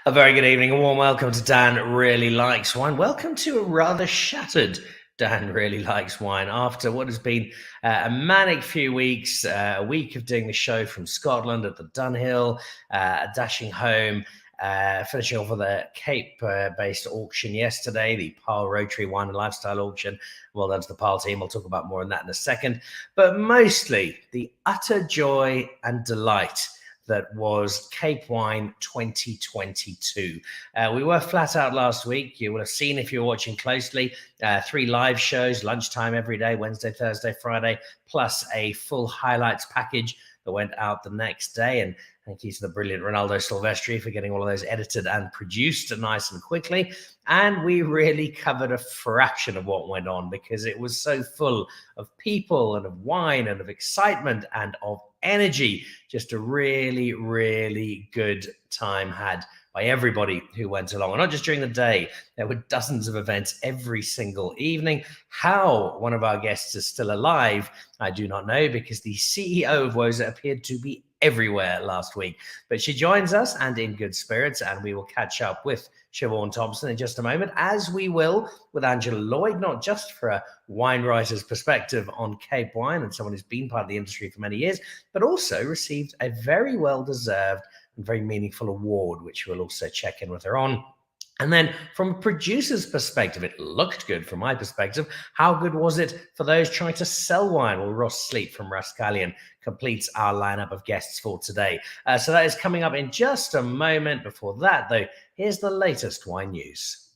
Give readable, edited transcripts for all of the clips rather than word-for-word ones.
A very good evening, a warm welcome to Dan Really Likes Wine. Welcome to a rather shattered Dan Really Likes Wine after what has been a manic few weeks, a week of doing the show from Scotland at the Dunhill, dashing home, finishing off with a Cape-based auction yesterday, the Pyle Rotary Wine and Lifestyle Auction. Well done to the Pyle team. We'll talk about more on that in a second. But mostly the utter joy and delight that was Cape Wine 2022. We were flat out last week. You will have seen if you're watching closely, 3 live shows, lunchtime every day, Wednesday, Thursday, Friday, plus a full highlights package that went out the next day. And thank you to the brilliant Ronaldo Silvestri for getting all of those edited and produced nice and quickly. And we really covered a fraction of what went on because it was so full of people and of wine and of excitement and of energy. Just a really, really good time had by everybody who went along. And not just during the day, there were dozens of events every single evening. How one of our guests is still alive, I do not know, because the CEO of WOSA appeared to be everywhere last week. But she joins us and in good spirits, and we will catch up with Siobhan Thompson in just a moment, as we will with Angela Lloyd, not just for a wine writer's perspective on Cape Wine and someone who's been part of the industry for many years, but also received a very well-deserved and very meaningful award, which we'll also check in with her on. And then from a producer's perspective, it looked good from my perspective. How good was it for those trying to sell wine? Well, Ross Sleet from Rascallion completes our lineup of guests for today. So that is coming up in just a moment. Before that, though, here's the latest wine news.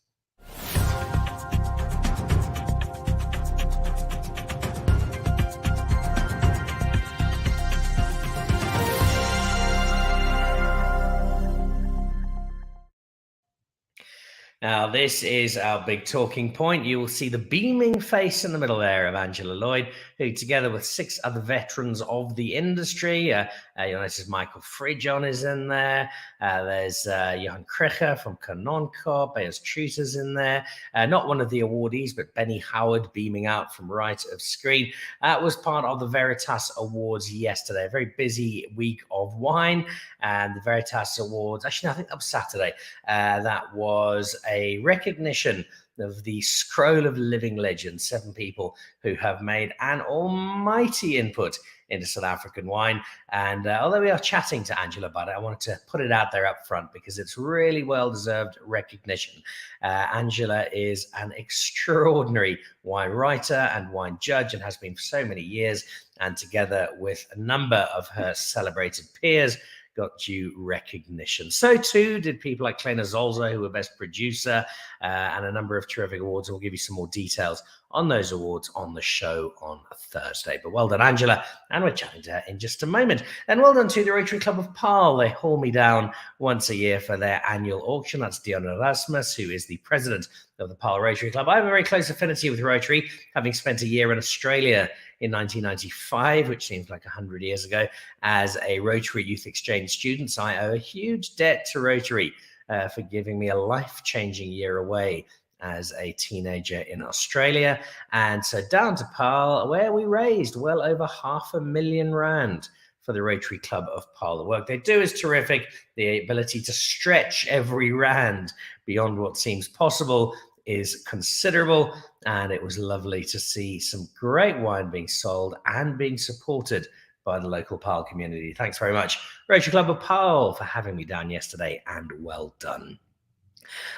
Now, this is our big talking point. You will see the beaming face in the middle there of Angela Lloyd, who, together with 6 other veterans of the industry, you'll notice Michael Fridjon is in there. There's Johan Krecher from Canoncop. There's Truters in there. Not one of the awardees, but Benny Howard beaming out from right of screen. Was part of the Veritas Awards yesterday. A very busy week of wine. And the Veritas Awards, actually, I think that was Saturday. That was a recognition of the scroll of living legends, 7 people who have made an almighty input into South African wine. And although we are chatting to Angela about it, I wanted to put it out there up front because it's really well-deserved recognition. Angela is an extraordinary wine writer and wine judge and has been for so many years, and together with a number of her celebrated peers, got due recognition. So too did people like Kleiner Zolzer, who were Best Producer, and a number of terrific awards. We'll give you some more details on those awards on the show on Thursday. But well done, Angela, and we're chatting to her in just a moment. And well done to the Rotary Club of Pyle. They haul me down once a year for their annual auction. That's Dion Erasmus, who is the president of the Pyle Rotary Club. I have a very close affinity with Rotary, having spent a year in Australia in 1995, which seems like 100 years ago, as a Rotary Youth Exchange student. So I owe a huge debt to Rotary for giving me a life-changing year away as a teenager in Australia. And so down to Pyle, where we raised well over R500,000 for the Rotary Club of Pyle. The work they do is terrific. The ability to stretch every rand beyond what seems possible is considerable, and it was lovely to see some great wine being sold and being supported by the local Pyle community. Thanks very much, Rotary Club of Pyle, for having me down yesterday, and well done.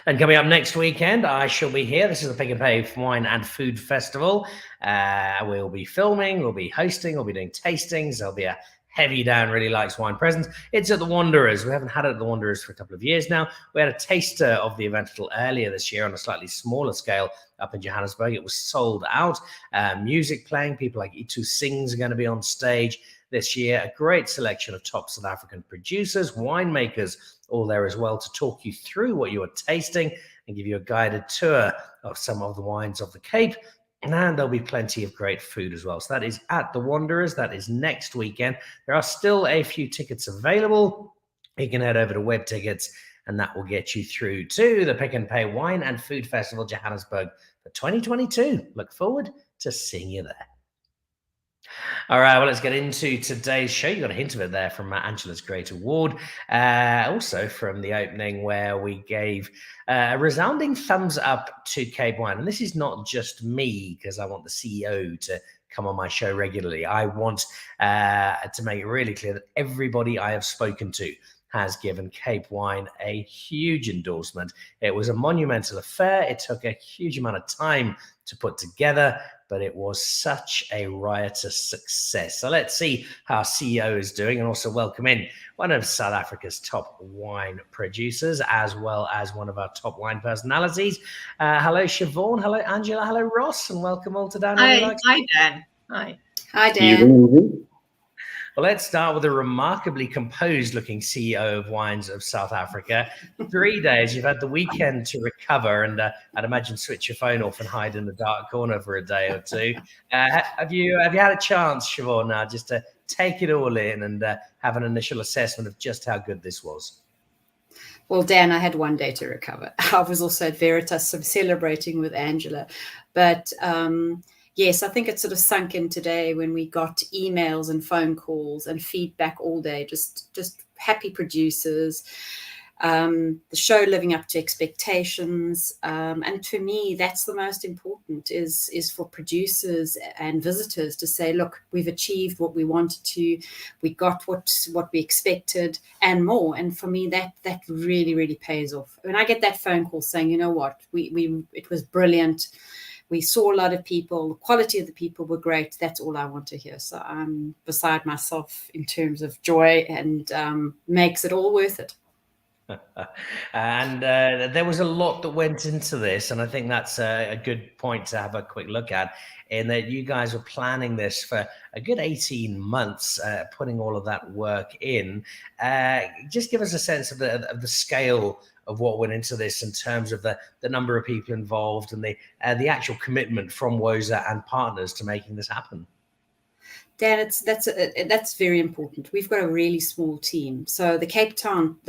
And coming up next weekend, I shall be here. This is the Pick and Pay Wine and Food Festival. We'll be filming, we'll be hosting, we'll be doing tastings. There'll be a heavy Dan Really Likes Wine presence. It's at the Wanderers. We haven't had it at the Wanderers for a couple of years now. We had a taster of the event a little earlier this year on a slightly smaller scale up in Johannesburg. It was sold out. Music playing. People like Itu Sings are going to be on stage this year. A great selection of top South African producers, winemakers, all there as well to talk you through what you are tasting and give you a guided tour of some of the wines of the Cape. And there'll be plenty of great food as well. So that is at the Wanderers. That is next weekend. There are still a few tickets available. You can head over to Web Tickets, and that will get you through to the Pick and Pay Wine and Food Festival Johannesburg for 2022. Look forward to seeing you there. All right, well, let's get into today's show. You got a hint of it there from Angela's Great Award. Also from the opening where we gave a resounding thumbs up to Cape Wine. And this is not just me, because I want the CEO to come on my show regularly. I want to make it really clear that everybody I have spoken to has given Cape Wine a huge endorsement. It was a monumental affair. It took a huge amount of time to put together, but it was such a riotous success. So let's see how our CEO is doing, and also welcome in one of South Africa's top wine producers, as well as one of our top wine personalities. Hello, Siobhan. Hello, Angela. Hello, Ross, and welcome all to Dan. Hi, Dan. Hi. Hi, Dan. Well, let's start with a remarkably composed-looking CEO of Wines of South Africa. 3 days, you've had the weekend to recover, and I'd imagine switch your phone off and hide in the dark corner for a day or two. Have you had a chance, Siobhan, now just to take it all in and have an initial assessment of just how good this was? Well, Dan, I had 1 day to recover. I was also at Veritas celebrating with Angela, but yes, I think it sort of sunk in today when we got emails and phone calls and feedback all day, just happy producers, the show living up to expectations. And for me, that's the most important is for producers and visitors to say, look, we've achieved what we wanted to, we got what we expected and more. And for me, that really, really pays off. When I get that phone call saying, you know what, it was brilliant. We saw a lot of people, the quality of the people were great. That's all I want to hear. So I'm beside myself in terms of joy, and makes it all worth it. And there was a lot that went into this, and I think that's a good point to have a quick look at, in that you guys were planning this for a good 18 months, putting all of that work in. Just give us a sense of the scale of what went into this in terms of the number of people involved and the actual commitment from WOSA and partners to making this happen. Dan, that's very important. We've got a really small team. So the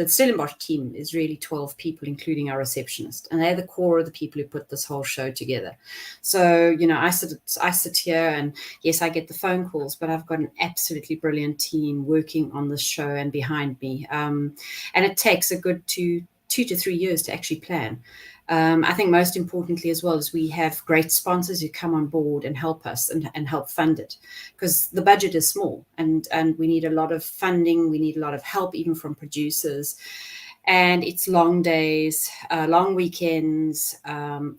Stellenbosch team is really 12 people, including our receptionist, and they're the core of the people who put this whole show together. So, I sit here, and yes, I get the phone calls, but I've got an absolutely brilliant team working on this show and behind me. And it takes a good 2 to 3 years to actually plan. I think most importantly as well is we have great sponsors who come on board and help us and help fund it, because the budget is small and we need a lot of funding. We need a lot of help even from producers, and it's long days, long weekends,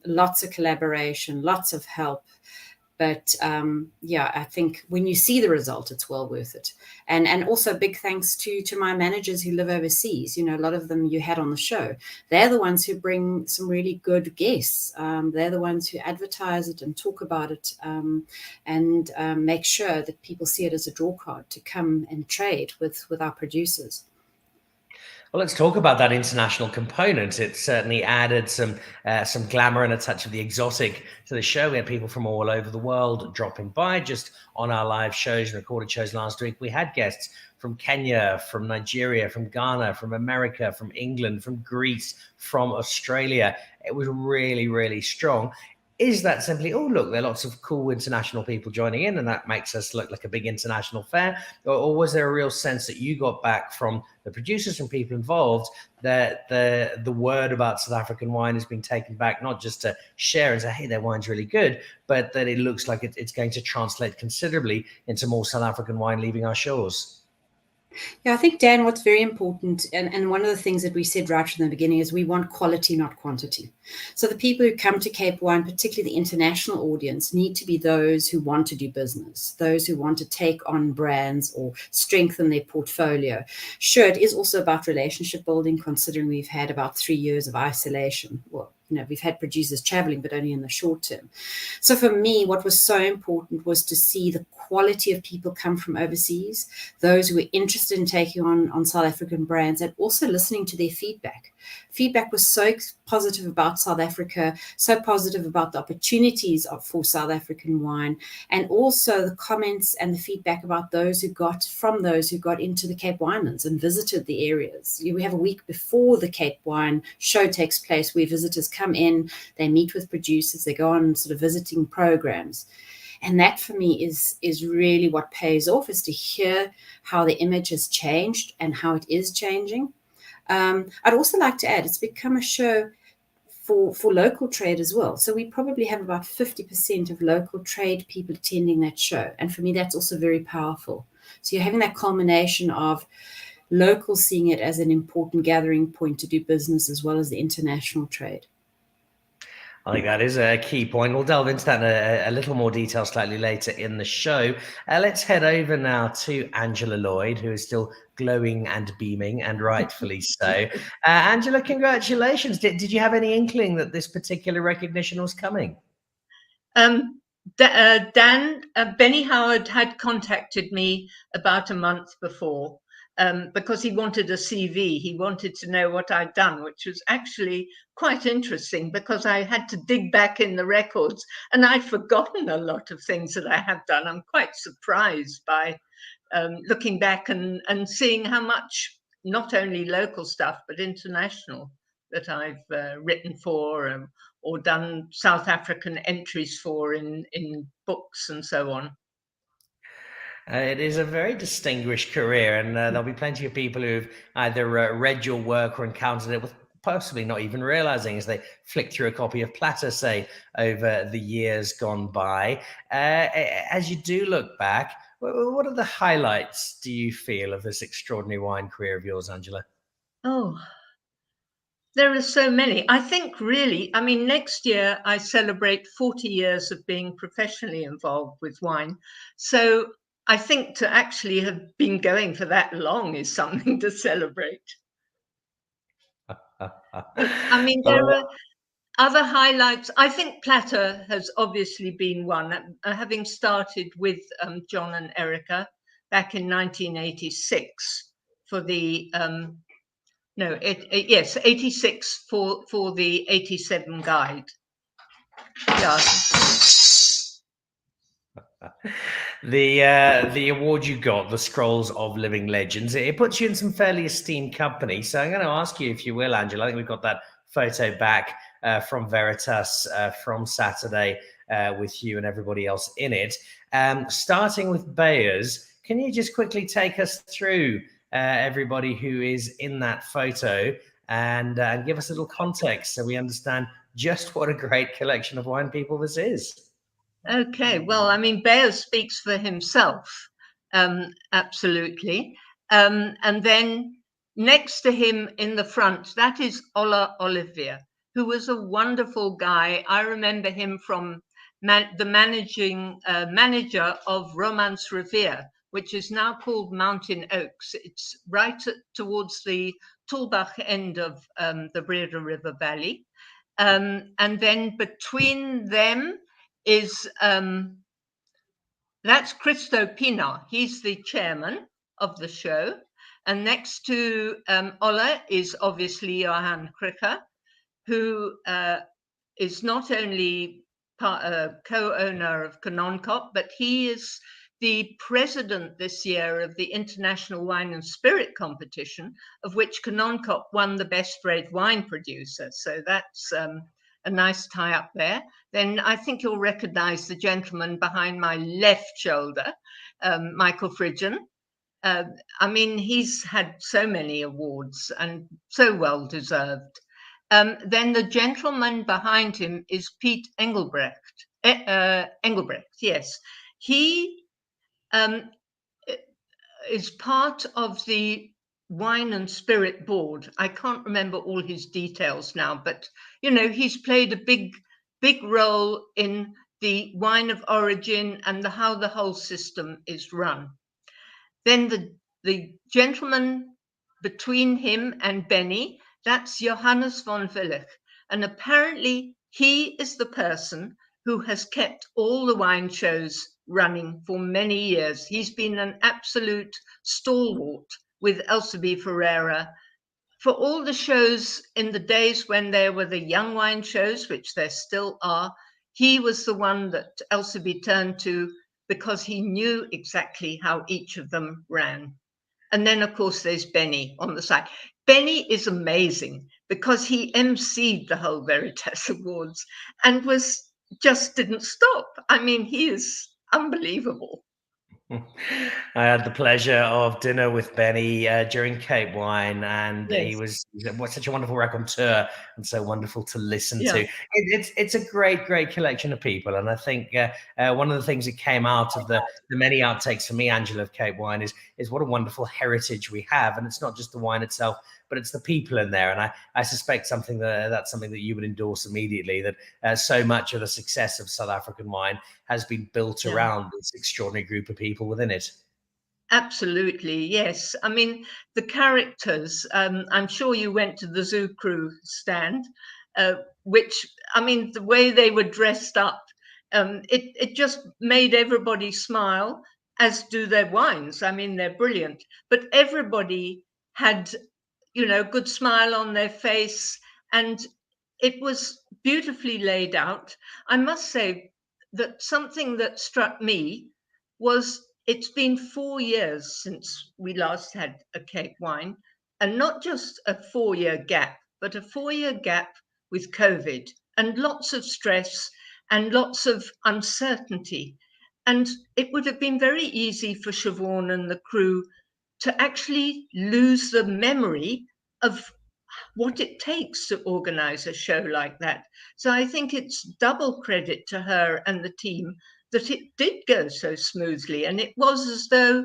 lots of collaboration, lots of help. But I think when you see the result, it's well worth it. And also big thanks to my managers who live overseas. A lot of them you had on the show. They're the ones who bring some really good guests. They're the ones who advertise it and talk about it, and make sure that people see it as a draw card to come and trade with our producers. Well, let's talk about that international component. It certainly added some glamour and a touch of the exotic to the show. We had people from all over the world dropping by just on our live shows and recorded shows last week. We had guests from Kenya, from Nigeria, from Ghana, from America, from England, from Greece, from Australia. It was really, really strong. Is that simply, oh, look, there are lots of cool international people joining in, and that makes us look like a big international fair? Or was there a real sense that you got back from the producers and people involved that the word about South African wine has been taken back, not just to share and say, hey, their wine's really good, but that it looks like it's going to translate considerably into more South African wine leaving our shores? Yeah, I think, Dan, what's very important, and one of the things that we said right from the beginning, is we want quality, not quantity. So the people who come to Cape Wine, particularly the international audience, need to be those who want to do business, those who want to take on brands or strengthen their portfolio. Sure, it is also about relationship building, considering we've had about 3 years of isolation. Well, we've had producers traveling, but only in the short term. So for me, what was so important was to see the quality of people come from overseas, those who were interested in taking on South African brands, and also listening to their feedback. Feedback was so positive about South Africa, so positive about the opportunities for South African wine, and also the comments and the feedback about those who got into the Cape Winelands and visited the areas. We have a week before the Cape Wine show takes place where visitors come in, they meet with producers, they go on sort of visiting programs. And that for me is really what pays off, is to hear how the image has changed and how it is changing. I'd also like to add, it's become a show for local trade as well. So we probably have about 50% of local trade people attending that show. And for me, that's also very powerful. So you're having that culmination of locals seeing it as an important gathering point to do business, as well as the international trade. I think that is a key point. We'll delve into that in a little more detail slightly later in the show. Let's head over now to Angela Lloyd, who is still glowing and beaming, and rightfully so. Angela, congratulations. Did you have any inkling that this particular recognition was coming? Benny Howard had contacted me about a month before because he wanted a CV. He wanted to know what I'd done, which was actually quite interesting because I had to dig back in the records and I'd forgotten a lot of things that I have done. I'm quite surprised by looking back and seeing how much, not only local stuff, but international, that I've written for or done South African entries for in books and so on. It is a very distinguished career, and there'll be plenty of people who've either read your work or encountered it with possibly not even realizing as they flick through a copy of Platter, say, over the years gone by. As you do look back, what are the highlights, do you feel, of this extraordinary wine career of yours, Angela? Oh, there are so many. I think really, I mean, next year I celebrate 40 years of being professionally involved with wine. So I think to actually have been going for that long is something to celebrate. I mean, there are other highlights. I think Platter has obviously been one, having started with John and Erica back in 1986 for the 86 for the 87 guide. Yeah. The award you got, the Scrolls of Living Legends, it puts you in some fairly esteemed company. So I'm going to ask you, if you will, Angela, I think we've got that photo back from Veritas from Saturday with you and everybody else in it. Starting with Bayers, can you just quickly take us through everybody who is in that photo and give us a little context so we understand just what a great collection of wine people this is? Okay, well, I mean, Bayers speaks for himself, absolutely. And then next to him in the front, that is Ola Olivier, who was a wonderful guy. I remember him from the manager of Romance Riviere, which is now called Mountain Oaks. It's right towards the Tulbach end of the Breda River Valley. And then between them is that's Christo Pina. He's the chairman of the show. And next to Ola is obviously Johan Kricker, who is not only co-owner of Canoncop, but he is the president this year of the International Wine and Spirit Competition, of which Canoncop won the best red wine producer. So that's a nice tie up there. Then I think you'll recognize the gentleman behind my left shoulder, Michael Fridgen. I mean, he's had so many awards and so well deserved. Then the gentleman behind him is Pete Engelbrecht. Engelbrecht, yes. He is part of the Wine and Spirit Board. I can't remember all his details now, but you know, he's played a big role in the wine of origin and how the whole system is run. Then the gentleman between him and Benny, that's Johannes Von Vilik, and apparently he is the person who has kept all the wine shows running for many years. He's been an absolute stalwart with Elsabe Ferreira for all the shows in the days when there were the young wine shows, which there still are. He was the one that Elsabe turned to because he knew exactly how each of them ran. And then, of course, there's Benny on the side. Benny is amazing because he emceed the whole Veritas Awards and was just didn't stop. I mean, he is unbelievable. I had the pleasure of dinner with Benny during Cape Wine, and Yes. he was such a wonderful raconteur and so wonderful to listen to. Yeah. It's a great collection of people, and I think one of the things that came out of the many outtakes for me, Angela, of Cape Wine is what a wonderful heritage we have, and it's not just the wine itself, but it's the people in there. And I suspect that's something that you would endorse immediately, that so much of the success of South African wine has been built around this extraordinary group of people within it. Absolutely, yes. I mean, the characters, I'm sure you went to the Zoo Crew stand, which, I mean, the way they were dressed up, it just made everybody smile, as do their wines. I mean, they're brilliant. But everybody had, good smile on their face, and it was beautifully laid out. I must say that something that struck me was it's been 4 years since we last had a Cape Wine, and not just a 4-year gap, but a 4-year gap with COVID and lots of stress and lots of uncertainty. And it would have been very easy for Siobhan and the crew to actually lose the memory of what it takes to organize a show like that. So I think it's double credit to her and the team that it did go so smoothly. And it was as though,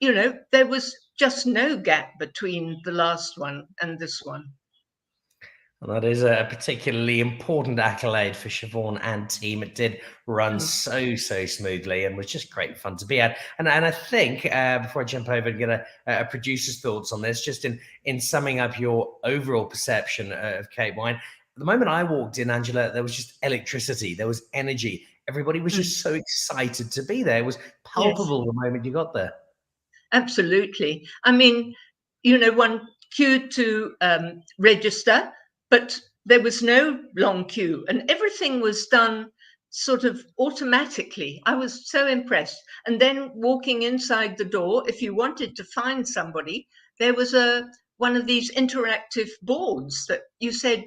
there was just no gap between the last one and this one. And that is a particularly important accolade for Siobhan and team. It did run so smoothly and was just great fun to be at. And I think before I jump over and get a producer's thoughts on this, just in summing up your overall perception of Cape Wine, the moment I walked in, Angela, there was just electricity. There was energy. Everybody was just so excited to be there. It was palpable the moment you got there. Absolutely. I mean, one queued to register, but there was no long queue and everything was done sort of automatically. I was so impressed. And then walking inside the door, if you wanted to find somebody, there was one of these interactive boards that you said,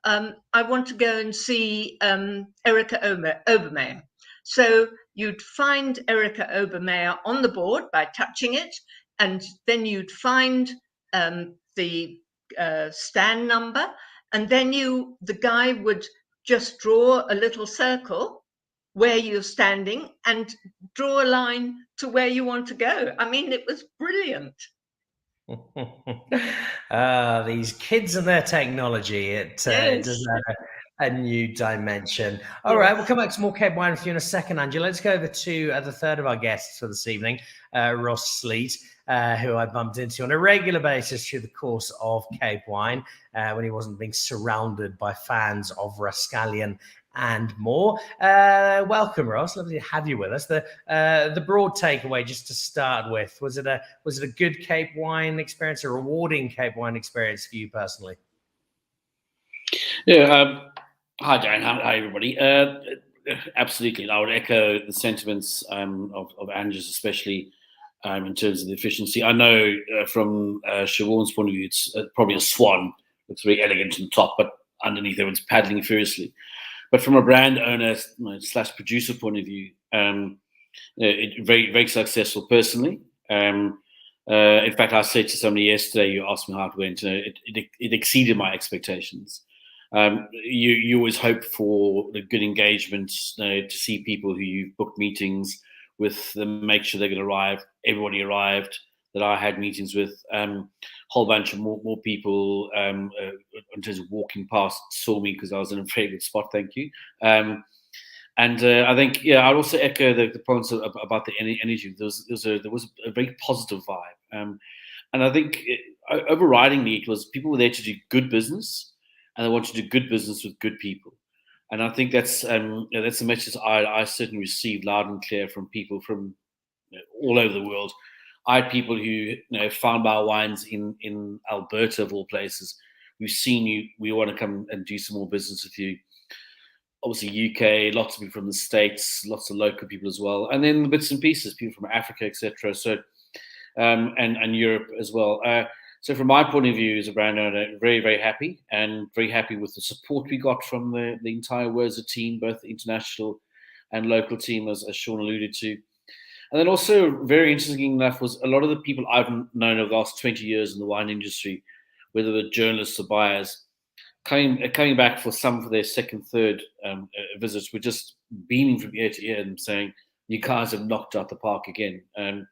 I want to go and see Erica Obermeyer. So you'd find Erica Obermeyer on the board by touching it, and then you'd find the stand number, and then the guy would just draw a little circle where you're standing and draw a line to where you want to go. I mean, it was brilliant. These kids and their technology, it does a new dimension. All right, we'll come back to more Cape Wine with you in a second, Angela. Let's go over to the third of our guests for this evening, Ross Sleet, who I bumped into on a regular basis through the course of Cape Wine when he wasn't being surrounded by fans of Rascallion and more. Welcome, Ross. Lovely to have you with us. The broad takeaway, just to start with, was it a good Cape Wine experience, a rewarding Cape Wine experience for you personally? Yeah. Hi, Darren. Hi, everybody. Absolutely, I would echo the sentiments of Angela's, especially in terms of the efficiency. I know from Siobhan's point of view, it's probably a swan. Looks very elegant on top, but underneath everyone's paddling furiously. But from a brand owner / producer point of view, very successful personally. In fact, I said to somebody yesterday, you asked me how it went, it exceeded my expectations. You always hope for the good engagement, to see people who you've booked meetings with them, make sure they're going to arrive. Everybody arrived that I had meetings with. Whole bunch of more people in terms of walking past saw me because I was in a very good spot. Thank you. And I think, I'd also echo the points about the energy. There was a very positive vibe. And I think overridingly, it was people were there to do good business, and they want to do good business with good people. And I think that's the message I certainly received loud and clear from people from all over the world. I had people who found our wines in Alberta, of all places. We've seen you. We want to come and do some more business with you. Obviously, UK, lots of people from the States, lots of local people as well, and then the bits and pieces, people from Africa, etc. So, and Europe as well. So from my point of view as a brand owner, very, very happy, and very happy with the support we got from the entire WOSA team, both the international and local team, as Sean alluded to. And then also, very interesting enough, was a lot of the people I've known over the last 20 years in the wine industry, whether they're journalists or buyers, coming back for their second, third visits, were just beaming from ear to ear and saying, "You guys have knocked out the park again." And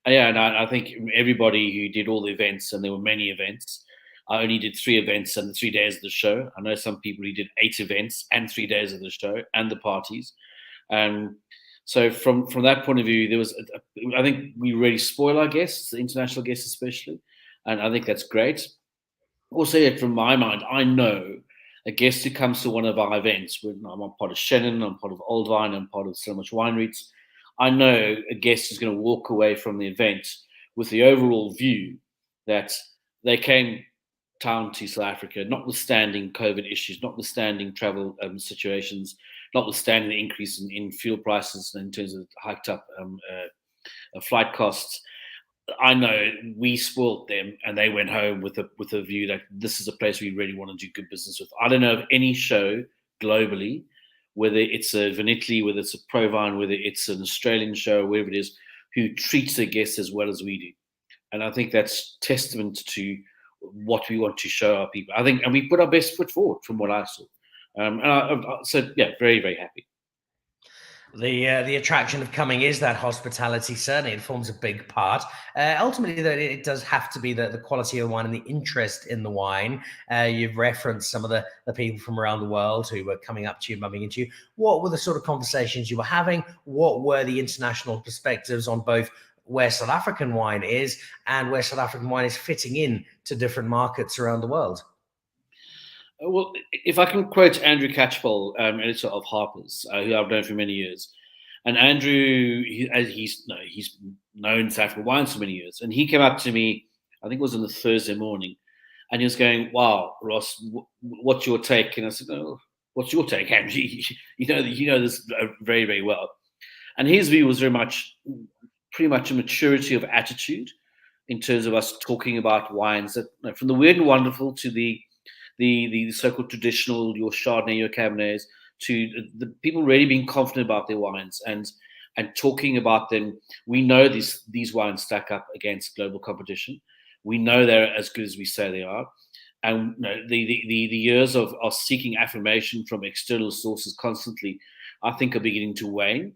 I think everybody who did all the events, and there were many events. I only did 3 events and the 3 days of the show. I know some people who did 8 events and 3 days of the show and the parties. So from that point of view, there was, I think we really spoil our guests, the international guests especially, and I think that's great. Also, from my mind, I know a guest who comes to one of our events, I'm a part of Shannon, I'm part of Old Vine, I'm part of So Much Wine Reads. I know a guest is going to walk away from the event with the overall view that they came down to South Africa, notwithstanding COVID issues, notwithstanding travel situations, notwithstanding the increase in fuel prices in terms of hiked up flight costs. I know we spoiled them, and they went home with a view that this is a place we really want to do good business with. I don't know of any show globally, whether it's a Vinitaly, whether it's a Provine, whether it's an Australian show, wherever it is, who treats their guests as well as we do. And I think that's testament to what we want to show our people. I think, and we put our best foot forward from what I saw. So yeah, very, very happy. The attraction of coming is that hospitality. Certainly, it forms a big part. Ultimately, though, it does have to be the quality of the wine and the interest in the wine. You've referenced some of the people from around the world who were coming up to you, bumping into you. What were the sort of conversations you were having? What were the international perspectives on both where South African wine is and where South African wine is fitting in to different markets around the world? Well, if I can quote Andrew Catchpole, editor of Harper's, who I've known for many years, and Andrew, he's known South African wines for many years, and he came up to me, I think it was on the Thursday morning, and he was going, "Wow, Ross, what's your take?" And I said, "Oh, what's your take, Andrew? You know this very, very well." And his view was pretty much a maturity of attitude in terms of us talking about wines that, from the weird and wonderful to the so-called traditional, your Chardonnay, your Cabernets, to the people really being confident about their wines and talking about them. We know these wines stack up against global competition. We know they're as good as we say they are. And the years of seeking affirmation from external sources constantly, I think, are beginning to wane.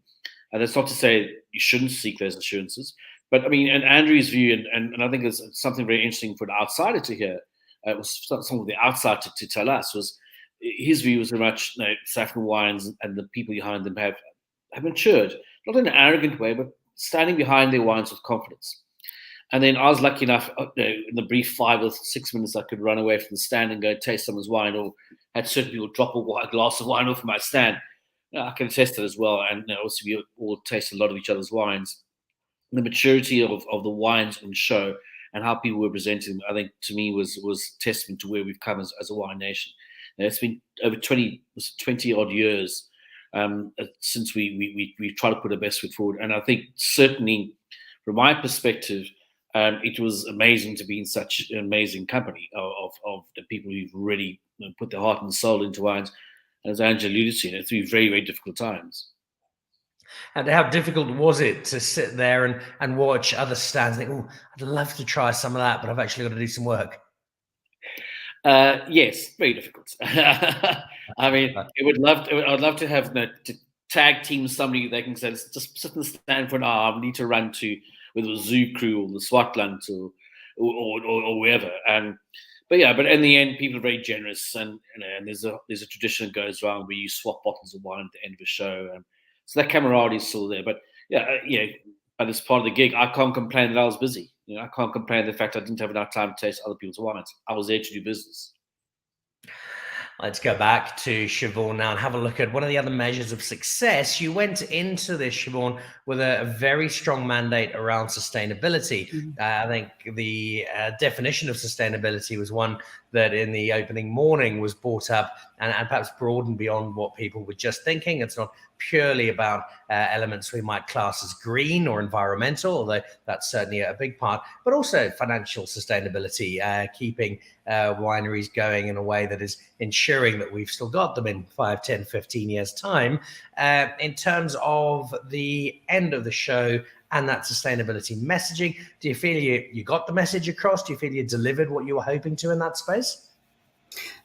And that's not to say you shouldn't seek those assurances. But I mean, and Andrew's view, and I think it's something very interesting for an outsider to hear, was some of the outside to tell us, was his view was very much South African wines and the people behind them have matured, not in an arrogant way, but standing behind their wines with confidence. And then I was lucky enough, in the brief 5 or 6 minutes, I could run away from the stand and go taste someone's wine, or had certain people drop a glass of wine off my stand. I can attest it as well. And also we all taste a lot of each other's wines. The maturity of the wines on show and how people were presenting them, I think, to me, was testament to where we've come as a wine nation. It's been over 20 odd years since we try to put our best foot forward. And I think certainly from my perspective, it was amazing to be in such an amazing company of the people who've really put their heart and soul into wines. And as Angela alluded to, through very, very difficult times. And how difficult was it to sit there and watch other stands and think, "Oh, I'd love to try some of that, but I've actually got to do some work"? Yes, very difficult. I mean, I'd love to have to tag team somebody that can say, just sit and stand for an hour. I need to run to whether it was Zoo Crew or the Swartland or wherever. But in the end, people are very generous, and there's a tradition that goes around where you swap bottles of wine at the end of a show, and so that camaraderie is still there. But but as part of the gig, I can't complain that I was busy. I can't complain the fact I didn't have enough time to taste other people's wines. I was there to do business. Let's go back to Siobhan now and have a look at one of the other measures of success. You went into this, Siobhan, with a very strong mandate around sustainability. Mm-hmm. I think the definition of sustainability was one that in the opening morning was brought up and perhaps broadened beyond what people were just thinking. It's not purely about elements we might class as green or environmental, although that's certainly a big part, but also financial sustainability, keeping wineries going in a way that is ensuring that we've still got them in 5, 10, 15 years' time. In terms of the end of the show and that sustainability messaging, do you feel you got the message across? Do you feel you delivered what you were hoping to in that space?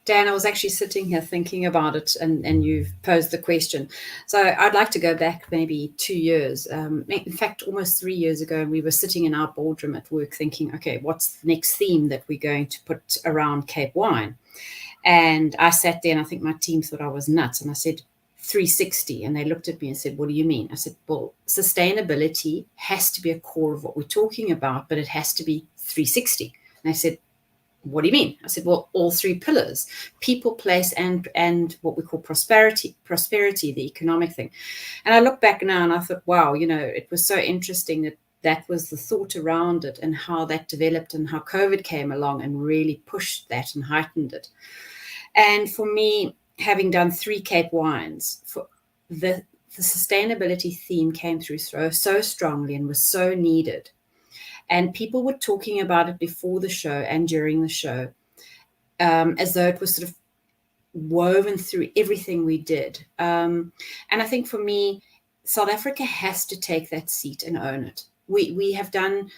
Dan, I was actually sitting here thinking about it, and you've posed the question. So I'd like to go back maybe 2 years. In fact, almost 3 years ago, we were sitting in our boardroom at work thinking, okay, what's the next theme that we're going to put around Cape Wine? And I sat there, and I think my team thought I was nuts. And I said, 360. And they looked at me and said, what do you mean? I said, well, sustainability has to be a core of what we're talking about, but it has to be 360. And they said, what do you mean? I said, well, all three pillars: people, place, and what we call prosperity, the economic thing. And I look back now and I thought, wow, it was so interesting that was the thought around it, and how that developed, and how COVID came along and really pushed that and heightened it. And for me, having done 3 Cape wines, for the sustainability theme came through so strongly and was so needed. And people were talking about it before the show and during the show, as though it was sort of woven through everything we did. And I think for me, South Africa has to take that seat and own it. We have done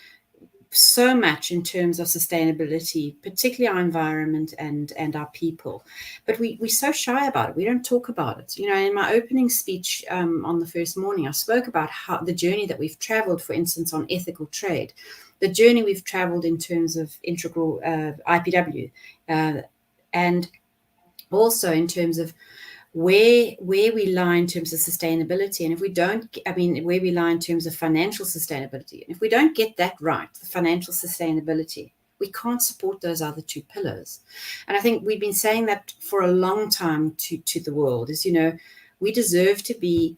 so much in terms of sustainability, particularly our environment and our people. But we're so shy about it. We don't talk about it. In my opening speech on the first morning, I spoke about how the journey that we've traveled, for instance, on ethical trade, the journey we've traveled in terms of integral IPW, and also in terms of where we lie in terms of sustainability. And if we don't, where we lie in terms of financial sustainability. And if we don't get that right, the financial sustainability, we can't support those other 2 pillars. And I think we've been saying that for a long time to the world is, we deserve to be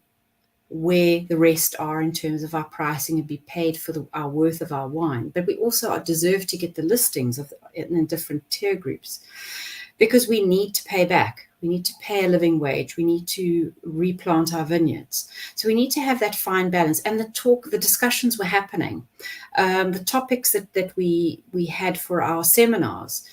where the rest are in terms of our pricing and be paid for our worth of our wine. But we also deserve to get the listings in different tier groups, because we need to pay back. We need to pay a living wage. We need to replant our vineyards. So we need to have that fine balance. And the discussions were happening. The topics that we had for our seminars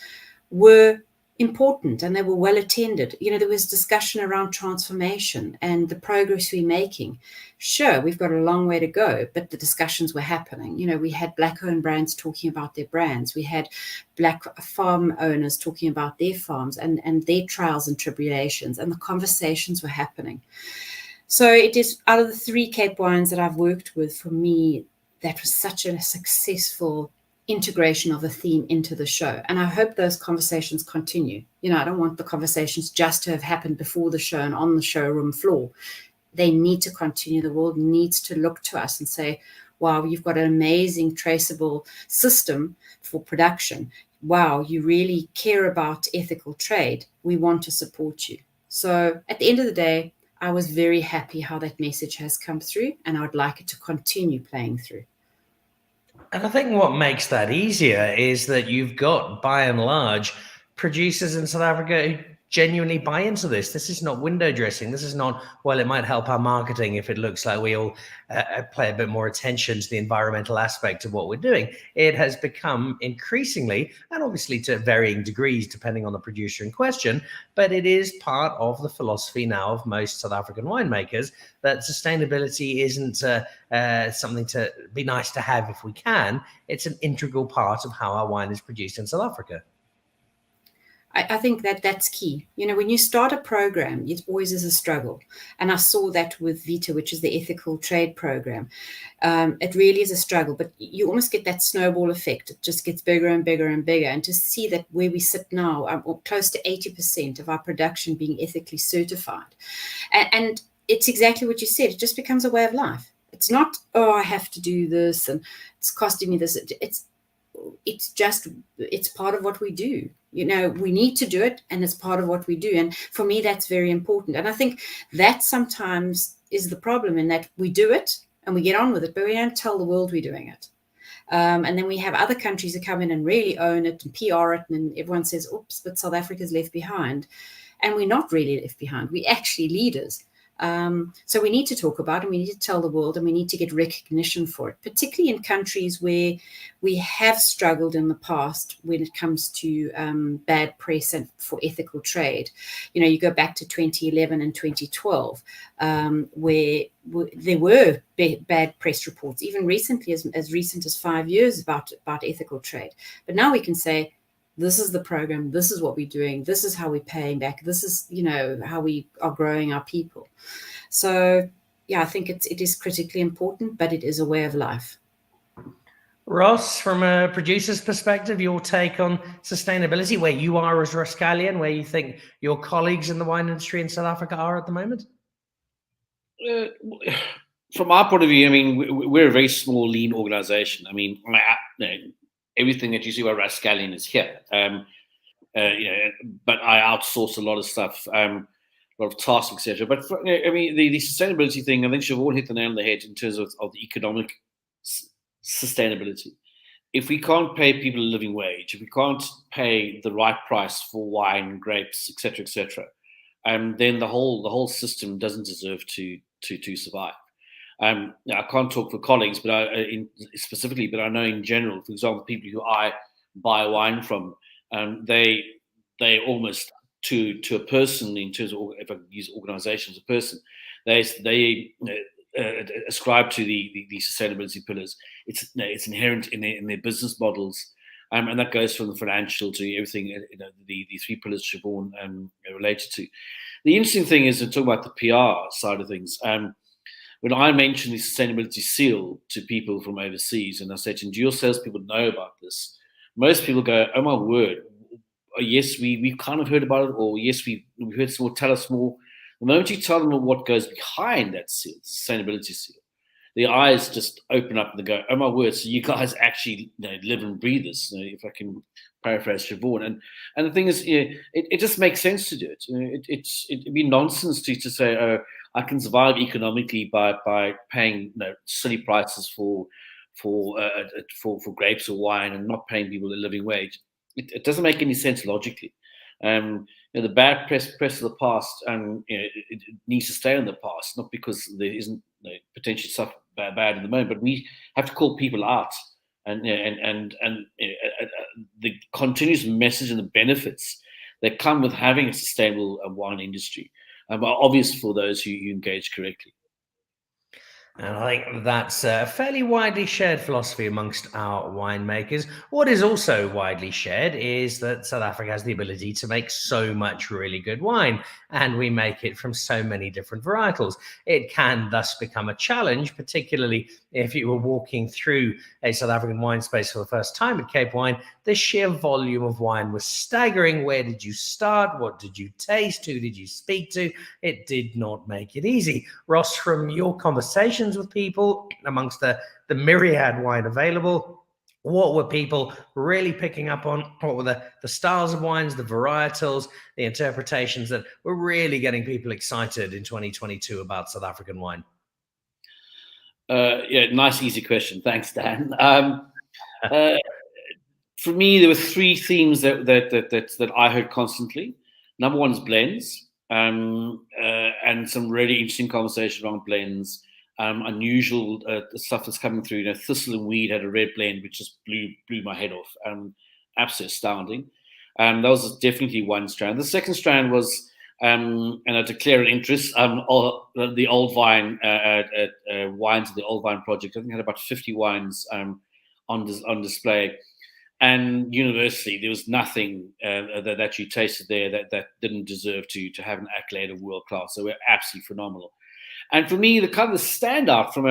were important, and they were well attended. There was discussion around transformation and the progress we're making. Sure, we've got a long way to go, but the discussions were happening. We had Black-owned brands talking about their brands. We had Black farm owners talking about their farms and their trials and tribulations, and the conversations were happening. So it is, out of the 3 Cape wines that I've worked with, for me, that was such a successful integration of a theme into the show. And I hope those conversations continue. I don't want the conversations just to have happened before the show and on the showroom floor. They need to continue. The world needs to look to us and say, wow, you've got an amazing traceable system for production. Wow, you really care about ethical trade. We want to support you. So at the end of the day, I was very happy how that message has come through, and I would like it to continue playing through. And I think what makes that easier is that you've got, by and large, producers in South Africa who genuinely buy into this. This is not window dressing. This is not, well, it might help our marketing if it looks like we all pay a bit more attention to the environmental aspect of what we're doing. It has become increasingly, and obviously to varying degrees depending on the producer in question, but it is part of the philosophy now of most South African winemakers that sustainability isn't something to be nice to have if we can. It's an integral part of how our wine is produced in South Africa. I think that's key. When you start a program, it always is a struggle. And I saw that with Vita, which is the ethical trade program. It really is a struggle, but you almost get that snowball effect. It just gets bigger and bigger and bigger. And to see that where we sit now, close to 80% of our production being ethically certified. And it's exactly what you said. It just becomes a way of life. It's not, I have to do this and it's costing me this. It's part of what we do. We need to do it, and it's part of what we do. And for me, that's very important. And I think that sometimes is the problem, in that we do it and we get on with it, but we don't tell the world we're doing it. And then we have other countries that come in and really own it and PR it, and everyone says, oops, but South Africa's left behind. And we're not really left behind. We're actually leaders. So we need to talk about it, we need to tell the world, and we need to get recognition for it, particularly in countries where we have struggled in the past when it comes to bad press and for ethical trade. You go back to 2011 and 2012, where there were bad press reports, even recently, as recent as 5 years, about ethical trade. But now we can say, this is the program, this is what we're doing, this is how we're paying back, this is, how we are growing our people. So, yeah, I think it is critically important, but it is a way of life. Ross, from a producer's perspective, your take on sustainability, where you are as Rascallion, where you think your colleagues in the wine industry in South Africa are at the moment? From our point of view, I mean, we're a very small, lean organization. I mean, everything that you see about Rascallion is here. But I outsource a lot of stuff, a lot of tasks, etc. But I mean, the sustainability thing, I think Siobhan hit the nail on the head in terms of the economic sustainability. If we can't pay people a living wage, if we can't pay the right price for wine, grapes, etc., then the whole system doesn't deserve to survive. I can't talk for colleagues, but specifically, but I know in general, for example, people who I buy wine from, they almost to a person, in terms of, if I use organisation as a person, they ascribe to the sustainability pillars. It's inherent in their business models, and that goes from the financial to everything. The three pillars Siobhan related to. The interesting thing is to talk about the PR side of things. When I mention the sustainability seal to people from overseas, and I say, do your salespeople know about this? Most people go, oh my word, yes, we've kind of heard about it, or yes, we've heard some more, tell us more. The moment you tell them what goes behind that seal, the sustainability seal, their eyes just open up and they go, oh my word, so you guys actually live and breathe this, if I can paraphrase Siobhan. And the thing is, it just makes sense to do it. It'd be nonsense to say, oh, I can survive economically by paying silly prices for grapes or wine and not paying people a living wage. It doesn't make any sense logically. The bad press of the past, it needs to stay in the past, not because there isn't potentially stuff bad in the moment, but we have to call people out and the continuous message and the benefits that come with having a sustainable wine industry are obvious for those who engage correctly. And I think that's a fairly widely shared philosophy amongst our winemakers. What is also widely shared is that South Africa has the ability to make so much really good wine, and we make it from so many different varietals. It can thus become a challenge, particularly if you were walking through a South African wine space for the first time at Cape Wine. The sheer volume of wine was staggering. Where did you start? What did you taste? Who did you speak to? It did not make it easy. Ross, from your conversations with people amongst the myriad wine available, what were people really picking up on? What were the styles of wines, the varietals, the interpretations that were really getting people excited in 2022 about South African wine? Nice, easy question. Thanks, Dan. For me, there were three themes that I heard constantly. Number one is blends, and some really interesting conversation around blends. Unusual stuff that's coming through. Thistle and Weed had a red blend which just blew my head off. Absolutely astounding. That was definitely one strand. The second strand was, and I declare an interest, the Old Vine wines of the Old Vine project. I think it had about 50 wines on display. And universally, there was nothing that you tasted there that didn't deserve to have an accolade of world class. So we're absolutely phenomenal. And for me, the kind of standout from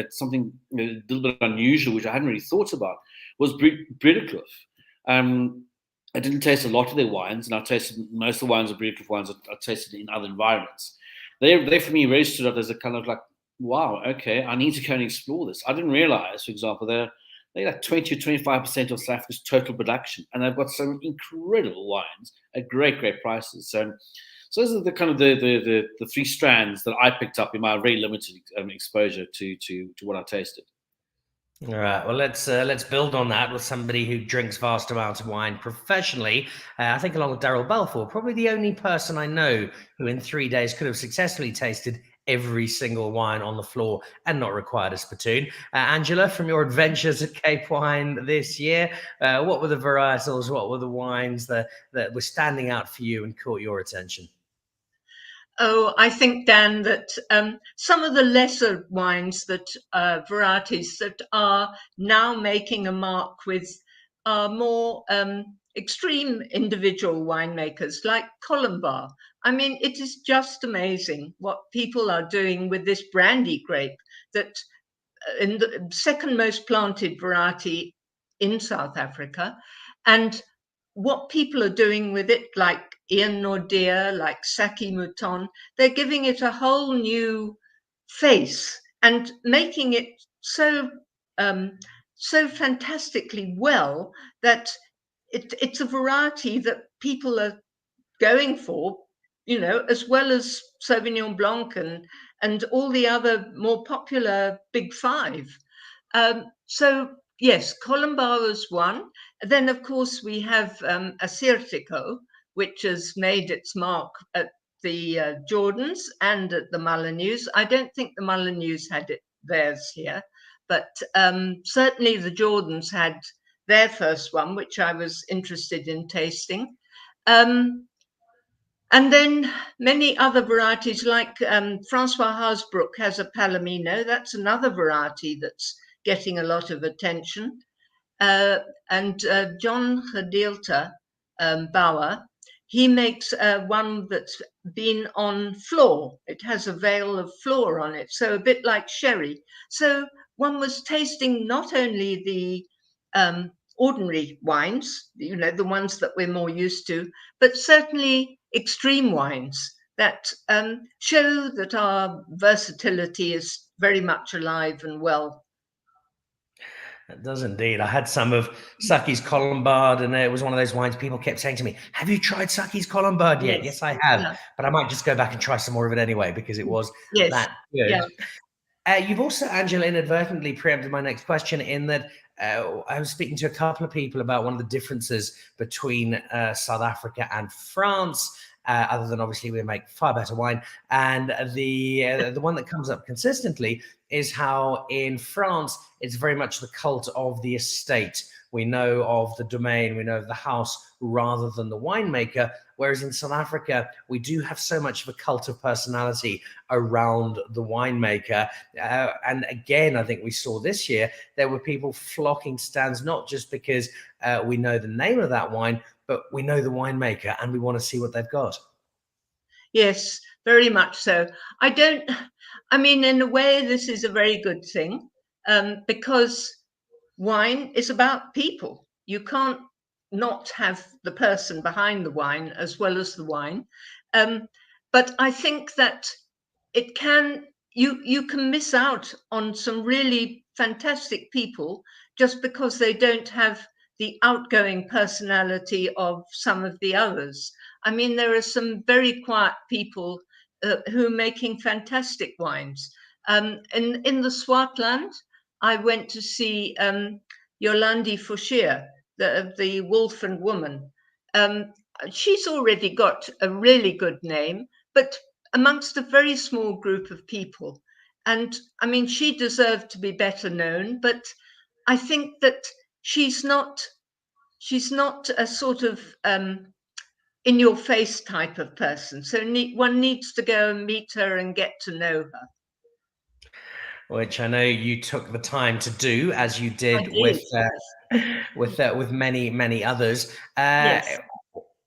something a little bit unusual, which I hadn't really thought about, was Bredekloof. I didn't taste a lot of their wines, and I tasted most of the wines of Bredekloof wines I tasted in other environments. They for me really stood out as a kind of like, wow, okay, I need to go and explore this. I didn't realize, for example, they're like 20 or 25% of South Africa's total production, and they've got some incredible wines at great prices. So those are the kind of the three strands that I picked up in my very limited exposure to what I tasted. All right. Well, let's build on that with somebody who drinks vast amounts of wine professionally. I think, along with Daryl Balfour, probably the only person I know who, in 3 days, could have successfully tasted every single wine on the floor and not required a spittoon. Angela, from your adventures at Cape Wine this year, what were the varietals? What were the wines that were standing out for you and caught your attention? Oh, I think, Dan, that some of the lesser wines, that varieties that are now making a mark with more extreme individual winemakers like Colombar. I mean, it is just amazing what people are doing with this brandy grape, that in the second most planted variety in South Africa. And what people are doing with it, like Ian Nordia, like Saki Mouton, they're giving it a whole new face and making it so fantastically well that it's a variety that people are going for, as well as Sauvignon Blanc and all the other more popular big five. So yes, Colombar was one. Then of course we have a Certifico, which has made its mark at the Jordans and at the Mullineaux. I don't think the Mullineaux had theirs here, but certainly the Jordans had their first one, which I was interested in tasting. And then many other varieties, like Francois Hausbrook has a Palomino. That's another variety that's getting a lot of attention. And John Gedeelte Bauer, he makes one that's been on floor. It has a veil of floor on it, so a bit like sherry. So one was tasting not only the ordinary wines, the ones that we're more used to, but certainly extreme wines that show that our versatility is very much alive and well. It does indeed. I had some of Saki's Colombard, and it was one of those wines people kept saying to me, "Have you tried Saki's Colombard yet?" Yes, I have, Yeah. but I might just go back and try some more of it anyway because it was Yes. that good. Yeah. You've also, Angela, inadvertently preempted my next question in that I was speaking to a couple of people about one of the differences between South Africa and France. Other than obviously we make far better wine, and the one that comes up consistently is how in France it's very much the cult of the estate. We know of the domain, we know of the house rather than the winemaker. Whereas in South Africa, we do have so much of a cult of personality around the winemaker. And again, I think we saw this year, there were people flocking stands, not just because we know the name of that wine, but we know the winemaker and we want to see what they've got. Yes, very much so. I mean, in a way, this is a very good thing, because wine is about people. You can't not have the person behind the wine as well as the wine. But I think that you can miss out on some really fantastic people just because they don't have the outgoing personality of some of the others. I mean, there are some very quiet people who are making fantastic wines. In the Swartland, I went to see Yolandi Fouchier, the Wolf and Woman. She's already got a really good name, but amongst a very small group of people. And I mean, she deserved to be better known, but I think that she's not a sort of in your face type of person. So one needs to go and meet her and get to know her. Which I know you took the time to do, as you did, Yes. with many others. Yes.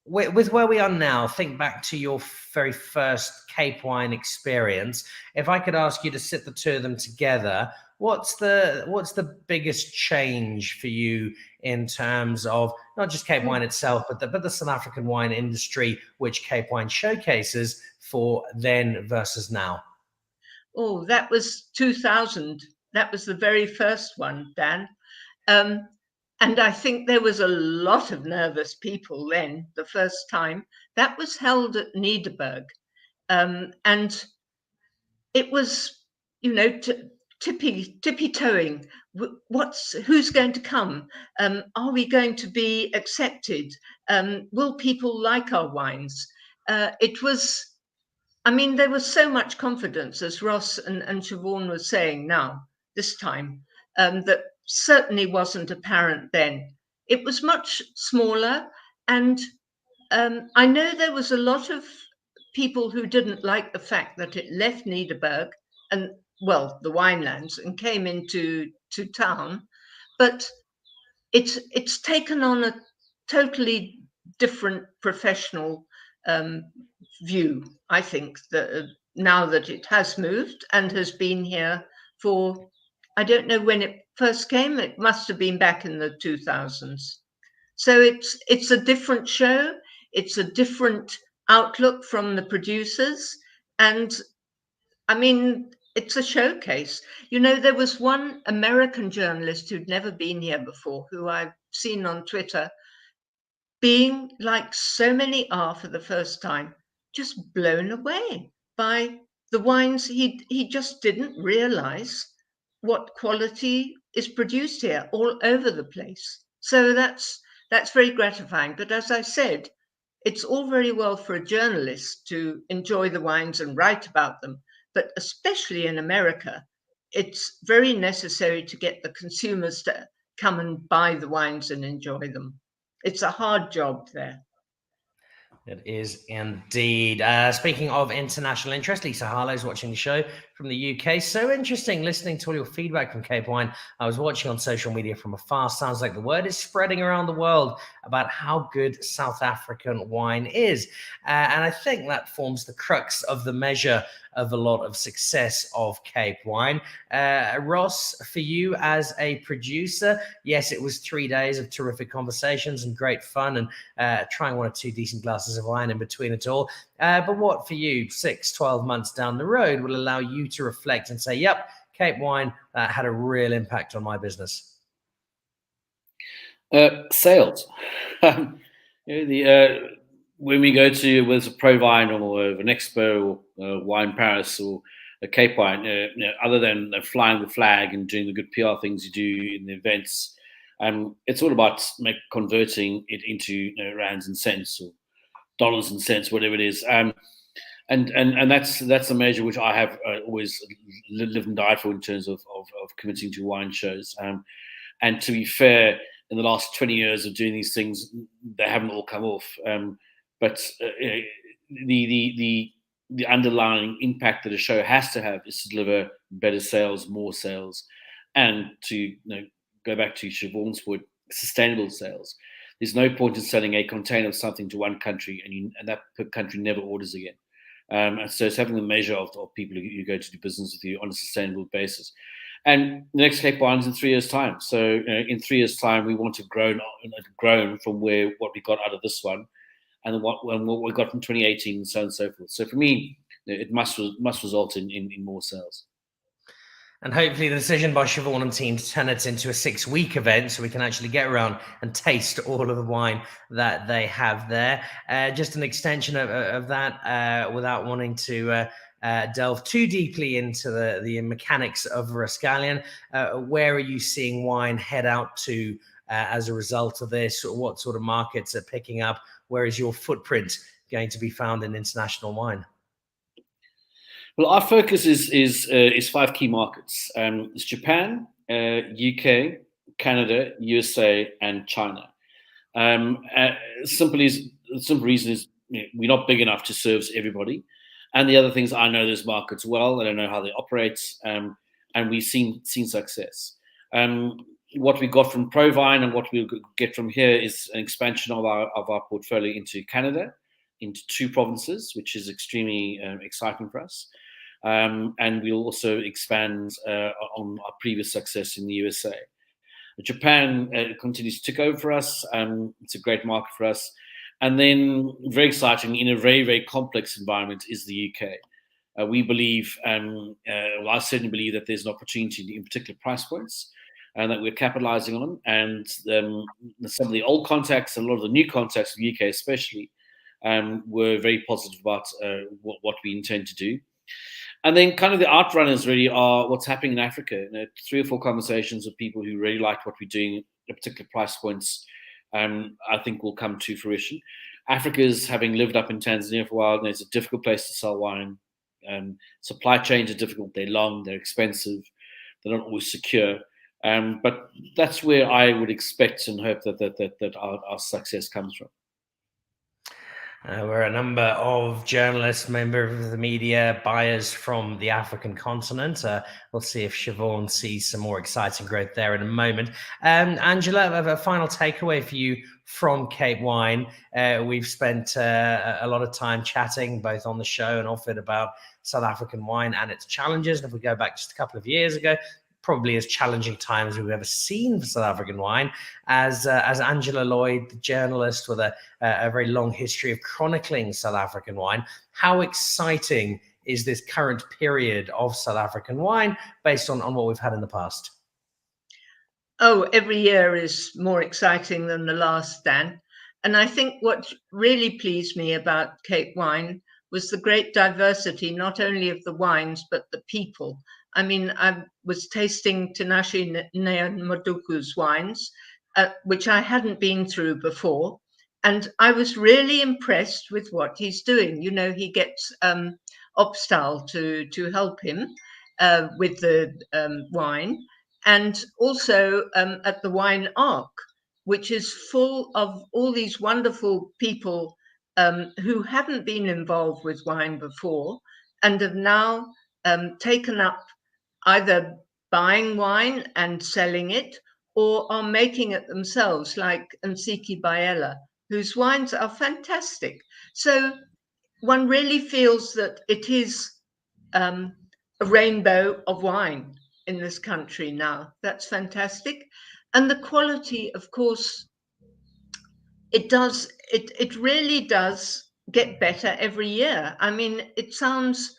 With where we are now, think back to your very first Cape Wine experience. If I could ask you to sit the two of them together, what's the biggest change for you in terms of not just Cape Wine itself, but the South African wine industry, which Cape Wine showcases, for then versus now? Oh, that was 2000. That was the very first one, Dan. And I think there was a lot of nervous people then, the first time. That was held at Nederburg. And it was, tippy-toeing. Who's going to come? Are we going to be accepted? Will people like our wines? It was, I mean, there was so much confidence, as Ross and Siobhan were saying now, this time, that certainly wasn't apparent then. It was much smaller, and I know there was a lot of people who didn't like the fact that it left Niederberg and, well, the winelands, and came into town, but it's taken on a totally different professional view, I think, that now that it has moved and has been here for, I don't know when it first came, it must have been back in the 2000s. So it's a different show, it's a different outlook from the producers, and I mean, it's a showcase. You know, there was one American journalist who'd never been here before, who I've seen on Twitter, being, like so many are for the first time, just blown away by the wines. He just didn't realize what quality is produced here all over the place. So that's very gratifying. But as I said, it's all very well for a journalist to enjoy the wines and write about them, but especially in America, it's very necessary to get the consumers to come and buy the wines and enjoy them. It's a hard job there. It is indeed. Speaking of international interest, Lisa Harlow's watching the show from the UK. So interesting listening to all your feedback from Cape Wine. I was watching on social media from afar. Sounds like the word is spreading around the world about how good South African wine is. And I think that forms the crux of the measure of a lot of success of Cape Wine. Ross, for you as a producer, yes, it was 3 days of terrific conversations and great fun and trying 1 or 2 decent glasses of wine in between it all. But what for you, 6, 12 months down the road, will allow you to reflect and say, yep, Cape Wine had a real impact on my business? Sales. When we go to, whether it's a Provine or an Expo or Wine Paris or a Cape Wine, other than flying the flag and doing the good PR things you do in the events, it's all about converting it into rands and cents or dollars and cents, whatever it is. And that's a measure which I have always lived and died for in terms of committing to wine shows. And to be fair, in the last 20 years of doing these things, they haven't all come off. But the underlying impact that a show has to have is to deliver better sales, more sales, and to go back to Siobhan's point, sustainable sales. There's no point in selling a container of something to one country and that country never orders again. And so it's having the measure of people who go to do business with you on a sustainable basis. And the next Cape Wine is in 3 years' time. So in 3 years' time, we want to grown from what we got out of this one, and what we got from 2018, and so on and so forth. So for me, it must result in more sales. And hopefully the decision by Siobhan and team to turn it into a 6-week event so we can actually get around and taste all of the wine that they have there. Just an extension of that, without wanting to delve too deeply into the mechanics of Rascallion. Where are you seeing wine head out to as a result of this? What sort of markets are picking up? Where is your footprint going to be found in international wine? Well, our focus is 5 key markets. It's Japan, UK, Canada, USA, and China. The simple reason is we're not big enough to service everybody. And the other things, I know those markets well, and I know how they operate, and we've seen success. What we got from Provine and what we'll get from here is an expansion of our portfolio into Canada, into 2 provinces, which is extremely exciting for us. And we'll also expand on our previous success in the USA. Japan continues to tick over for us. It's a great market for us. And then, very exciting, in a very, very complex environment, is the UK. We believe, I certainly believe that there's an opportunity in particular price points and that we're capitalizing on. And some of the old contacts, a lot of the new contacts in the UK especially, were very positive about what we intend to do. And then kind of the outrunners really are what's happening in Africa. 3 or 4 conversations with people who really like what we're doing at particular price points, I think will come to fruition. Africa's having lived up in Tanzania for a while, and it's a difficult place to sell wine. Supply chains are difficult. They're long, they're expensive, they're not always secure. But that's where I would expect and hope that our success comes from. We're a number of journalists, members of the media, buyers from the African continent. We'll see if Siobhan sees some more exciting growth there in a moment. Angela, I have a final takeaway for you from Cape Wine. We've spent a lot of time chatting, both on the show and off it, about South African wine and its challenges. And if we go back just a couple of years ago, probably as challenging times we've ever seen for South African wine. As Angela Lloyd, the journalist with a very long history of chronicling South African wine, how exciting is this current period of South African wine based on what we've had in the past? Oh, every year is more exciting than the last, Dan. And I think what really pleased me about Cape Wine was the great diversity, not only of the wines, but the people. I mean, I was tasting Tinashe Maduku's wines, which I hadn't been through before. And I was really impressed with what he's doing. You know, he gets Opstal to help him with the wine. And also at the Wine Ark, which is full of all these wonderful people who haven't been involved with wine before and have now taken up either buying wine and selling it or are making it themselves, like Nsiki Bayela, whose wines are fantastic. So one really feels that it is a rainbow of wine in this country now. That's fantastic. And the quality, of course, it really does get better every year. I mean, it sounds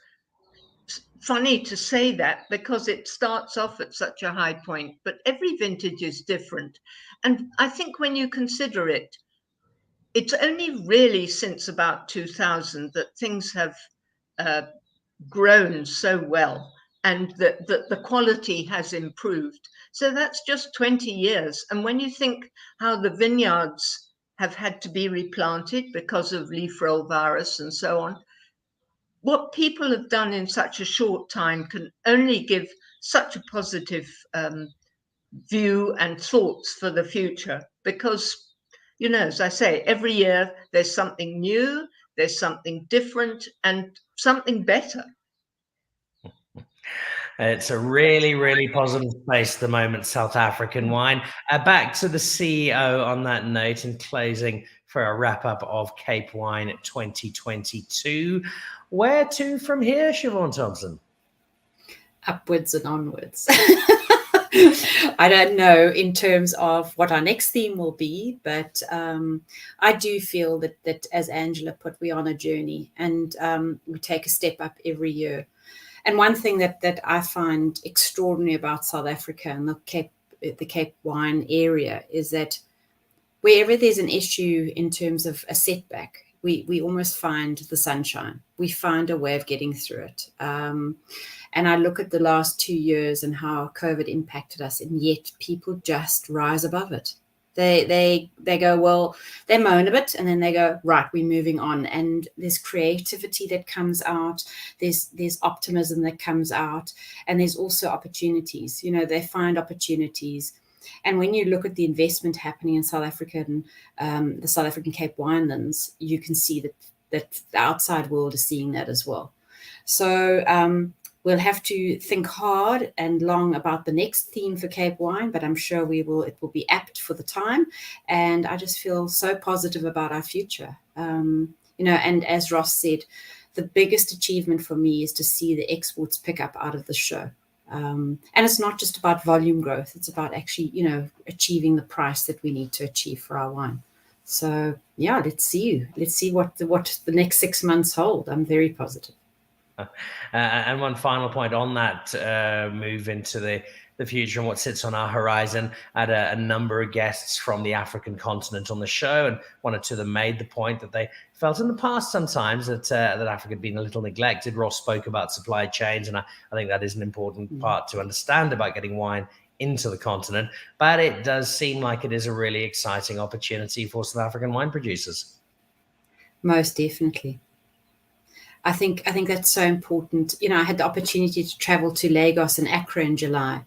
funny to say that because it starts off at such a high point, but every vintage is different. And I think when you consider it, it's only really since about 2000 that things have grown so well and that the quality has improved. So that's just 20 years. And when you think how the vineyards have had to be replanted because of leaf roll virus and so on, what people have done in such a short time can only give such a positive view and thoughts for the future. Because, you know, as I say, every year there's something new, there's something different and something better. It's a really, really positive space at the moment, South African wine. Back to the CEO on that note in closing for a wrap-up of Cape Wine 2022. Where to from here, Siobhan Thompson? Upwards and onwards. I don't know in terms of what our next theme will be, but I do feel that as Angela put, we're on a journey and we take a step up every year. And one thing that I find extraordinary about South Africa and the Cape Wine area is that wherever there's an issue in terms of a setback, we almost find the sunshine. We find a way of getting through it. And I look at the last 2 years and how COVID impacted us, and yet people just rise above it. They go, well, they moan a bit and then they go, right, we're moving on. And there's creativity that comes out. There's optimism that comes out. And there's also opportunities. You know, they find opportunities. And when you look at the investment happening in South Africa and the South African Cape Winelands, you can see that the outside world is seeing that as well. So we'll have to think hard and long about the next theme for Cape Wine, but I'm sure it will be apt for the time. And I just feel so positive about our future. You know, and as Ross said, the biggest achievement for me is to see the exports pick up out of the show. And it's not just about volume growth. It's about actually, you know, achieving the price that we need to achieve for our wine. So yeah, let's see what the next 6 months hold. I'm very positive. And one final point on that move into the the future and what sits on our horizon. I had a number of guests from the African continent on the show, and one or two of them made the point that they felt in the past sometimes that Africa had been a little neglected. Ross spoke about supply chains, and I think that is an important part to understand about getting wine into the continent. But it does seem like it is a really exciting opportunity for South African wine producers. Most definitely. I think that's so important. You know, I had the opportunity to travel to Lagos and Accra in July,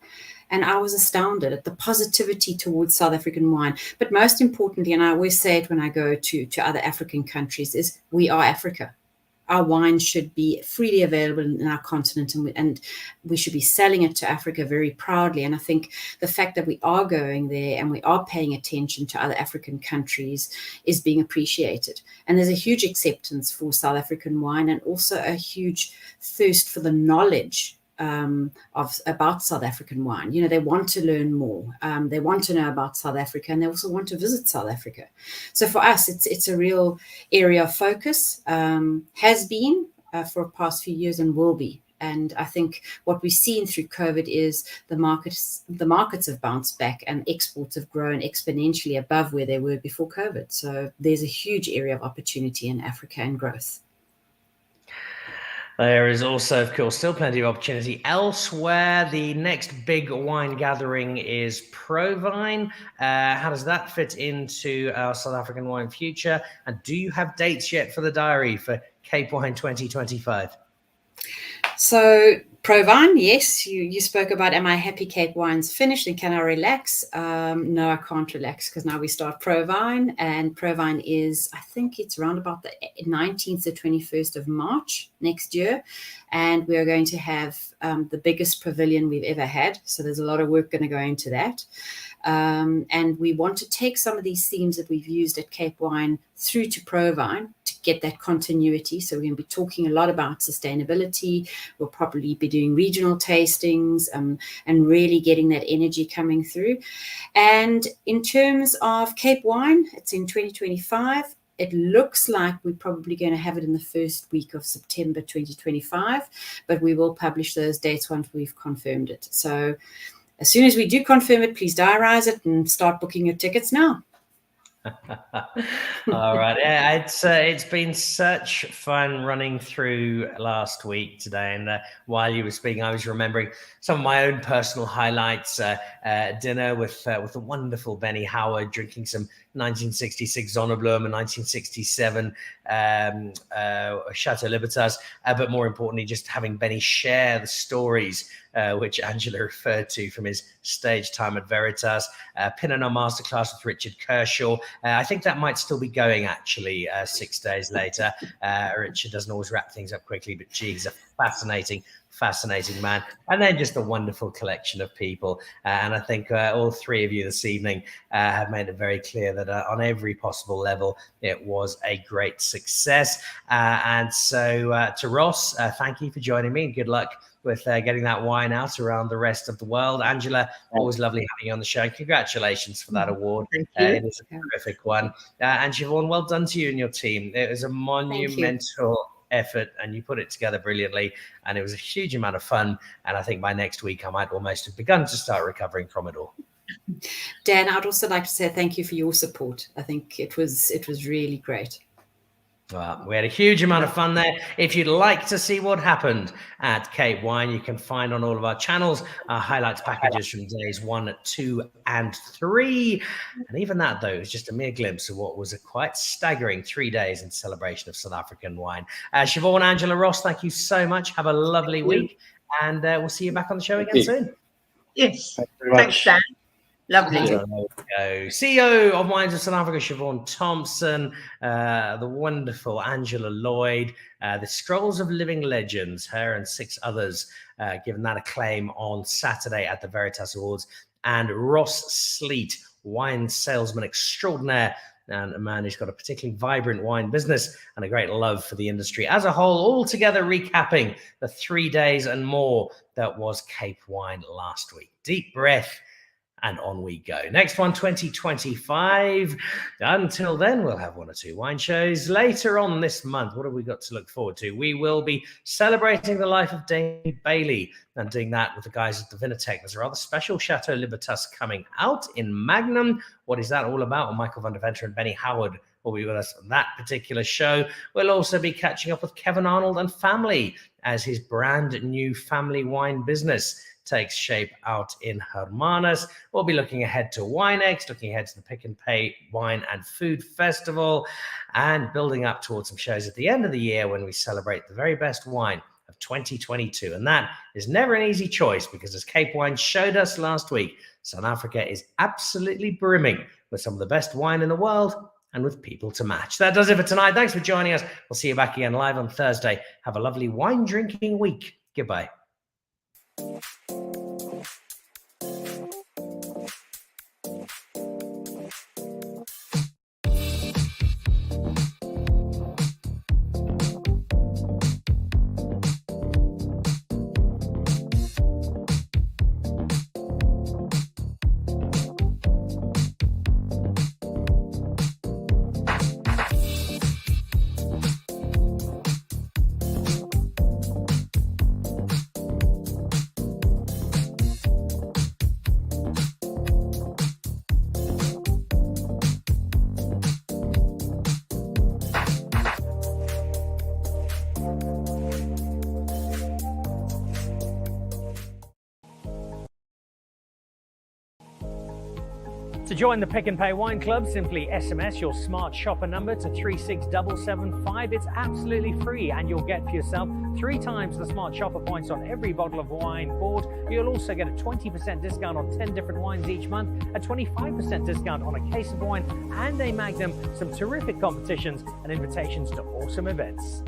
and I was astounded at the positivity towards South African wine. But most importantly, and I always say it when I go to other African countries, is we are Africa. Our wine should be freely available in our continent, and we should be selling it to Africa very proudly. And I think the fact that we are going there and we are paying attention to other African countries is being appreciated. And there's a huge acceptance for South African wine, and also a huge thirst for the knowledge about South African wine. You know, they want to learn more. They want to know about South Africa, and they also want to visit South Africa. So for us, it's a real area of focus, has been for the past few years and will be. And I think what we've seen through COVID is the markets have bounced back, and exports have grown exponentially above where they were before COVID. So there's a huge area of opportunity in Africa and growth. There is also, of course, still plenty of opportunity elsewhere. The next big wine gathering is Provine. How does that fit into our South African wine future? And do you have dates yet for the diary for Cape Wine 2025? So Provine, yes, you spoke about, am I happy Cape Wine's finished and can I relax? No, I can't relax, because now we start Provine, and Provine is, I think it's around about the 19th to 21st of March next year. And we are going to have the biggest pavilion we've ever had. So there's a lot of work going to go into that. And we want to take some of these themes that we've used at Cape Wine through to Provine to get that continuity. So we're going to be talking a lot about sustainability. We'll probably be doing regional tastings and really getting that energy coming through. And in terms of Cape Wine, it's in 2025. It looks like we're probably going to have it in the first week of September 2025, but we will publish those dates once we've confirmed it. So as soon as we do confirm it, please diarize it and start booking your tickets now. All right. Yeah, it's been such fun running through last week today. And while you were speaking, I was remembering some of my own personal highlights. Dinner with the wonderful Benny Howard, drinking some 1966 Zonneblum and 1967 Chateau Libertas. But more importantly, just having Benny share the stories which Angela referred to from his stage time at Veritas. Pinot Noir Masterclass with Richard Kershaw. I think that might still be going, actually, 6 days later. Richard doesn't always wrap things up quickly, but gee, he's a fascinating man. And then just a wonderful collection of people. And I think all three of you this evening have made it very clear that on every possible level, it was a great success. And so to Ross, thank you for joining me. Good luck with getting that wine out around the rest of the world. Angela, always lovely having you on the show. Congratulations for that award. Thank you. It is a terrific one. And Siobhan, well done to you and your team. It was a monumental effort, and you put it together brilliantly, and it was a huge amount of fun. And I think by next week I might almost have begun to start recovering from it all. Dan, I'd also like to say thank you for your support. I think it was really great. Well, we had a huge amount of fun there. If you'd like to see what happened at Cape Wine, you can find on all of our channels our highlights packages from days 1, 2, and 3. And even that, though, is just a mere glimpse of what was a quite staggering 3 days in celebration of South African wine. Siobhan, Angela, Ross, thank you so much. Have a lovely week, and we'll see you back on the show again soon. Yes. Thanks, Dan. Lovely. CEO of Wines of South Africa, Siobhan Thompson, the wonderful Angela Lloyd, the Scrolls of Living Legends, her and 6 others given that acclaim on Saturday at the Veritas Awards, and Ross Sleet, wine salesman extraordinaire, and a man who's got a particularly vibrant wine business and a great love for the industry as a whole, all together recapping the 3 days and more that was Cape Wine last week. Deep breath and on we go. Next one, 2025. Until then, we'll have 1 or 2 wine shows. Later on this month, what have we got to look forward to? We will be celebrating the life of Dame Bailey and doing that with the guys at the Vinotech. There's a rather special Chateau Libertas coming out in Magnum. What is that all about? Well, Michael van der Venter and Benny Howard will be with us on that particular show. We'll also be catching up with Kevin Arnold and family as his brand new family wine business takes shape out in Hermanas. We'll be looking ahead to WineX, looking ahead to the Pick and Pay Wine and Food Festival, and building up towards some shows at the end of the year when we celebrate the very best wine of 2022. And that is never an easy choice because, as Cape Wine showed us last week, South Africa is absolutely brimming with some of the best wine in the world and with people to match. That does it for tonight. Thanks for joining us. We'll see you back again live on Thursday. Have a lovely wine drinking week. Goodbye. To join the Pick and Pay Wine Club, simply SMS your smart shopper number to 36775. It's absolutely free, and you'll get for yourself 3 times the smart shopper points on every bottle of wine bought. You'll also get a 20% discount on 10 different wines each month, a 25% discount on a case of wine, and a Magnum, some terrific competitions and invitations to awesome events.